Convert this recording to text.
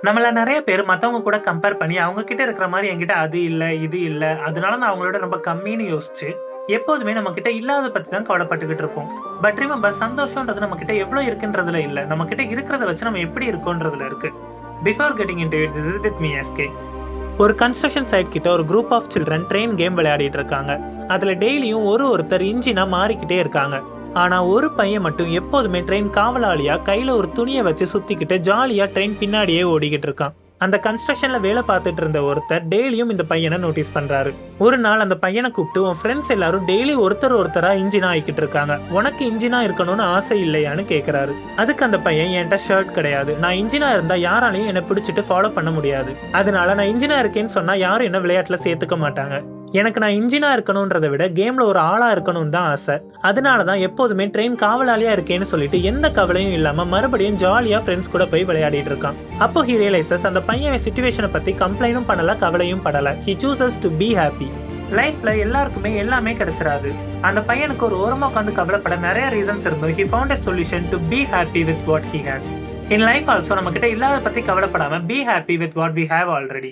நம்மள நெறைய பேர் மத்தவங்க கூட கம்பேர் பண்ணி, அவங்க கிட்ட இருக்கிற மாரி என்கிட்ட அது இல்ல, இது இல்ல. அதனால நான் அவங்களோட ரொம்ப கம்மின்னு யோசிச்சு, எப்போதுமே நம்ம கிட்ட இல்லாதத பத்தி தான் கவலைப்பட்டுக்கிட்டு இருப்போம். பட் ரிமெம்பர் சந்தோஷம்ன்றது நம்ம கிட்ட எவ்ளோ இருக்குன்றதுல இல்ல. நம்ம கிட்ட இருக்கிறத வச்சு நம்ம எப்படி இருக்கோன்றதுல இருக்கு. Before getting into it, this is with me SK. ஒரு கன்ஸ்ட்ரக்ஷன் சைட் கிட்ட ஒரு group of children train game விளையாடிட்டு இருக்காங்க. அதுல டெய்லியும் ஒருத்தர் இன்ஜினா மாறிக்கிட்டே இருக்காங்க. ஆனா ஒரு பையன் மட்டும் எப்போதுமே ட்ரெயின் காவலாளியா கையில ஒரு துணியை வச்சு சுத்திக்கிட்டு ஜாலியா ட்ரெயின் பின்னாடியே ஓடிக்கிட்டு இருக்கான். அந்த கன்ஸ்ட்ரக்ஷன்ல வேலை பார்த்துட்டு இருந்த ஒருத்தர் டெய்லியும் இந்த பையனை நோட்டீஸ் பண்றாரு. ஒரு நாள் அந்த பையனை கூப்பிட்டு, உன் ஃப்ரெண்ட்ஸ் எல்லாரும் டெய்லி ஒருத்தரா இன்ஜினா ஆகிக்கிட்டு இருக்காங்க, உனக்கு இன்ஜினா இருக்கணும்னு ஆசை இல்லையான்னு கேக்குறாரு. அதுக்கு அந்த பையன், என்கிட்ட ஷர்ட் கிடையாது, நான் இன்ஜினா இருந்தா யாராலையும் என்னை பிடிச்சிட்டு ஃபாலோ பண்ண முடியாது, அதனால நான் இன்ஜினா இருக்கேன்னு சொன்னா யாரும் என்ன விளையாட்டுல சேர்த்துக்க மாட்டாங்க, எனக்கு நான் இன்ஜினா இருக்கணும்ன்றதை விட கேம்ல ஒரு ஆளா இருக்கணும்னு தான் ஆசை, அதனாலதான் எப்போதுமே ட்ரெயின் காவலாளியா இருக்கேன்னு சொல்லிட்டு எந்த கவலையும் இல்லாம மறுபடியும் ஜாலியா ஃப்ரெண்ட்ஸ் கூட போய் விளையாடிட்டு இருக்கான். அப்போ ஹி ரியலைசஸ் அந்த பையன் சிச்சுவேஷனை பத்தி கம்ப்ளைண்டும் பண்ணல, கவலையும் படல. He சூசஸ் to be happy. லைஃப்ல எல்லாருக்குமே எல்லாமே கிடைச்சிடாது. அந்த பையனுக்கு ஒரு ஓரமா உட்காந்து கவலைப்பட நிறைய ரீசன்ஸ் இருந்தோம். He found a solution to be happy with what he has. In life also நம்ம கிட்ட இல்லாத பத்தி கவலைப்படாம be happy with what we have already.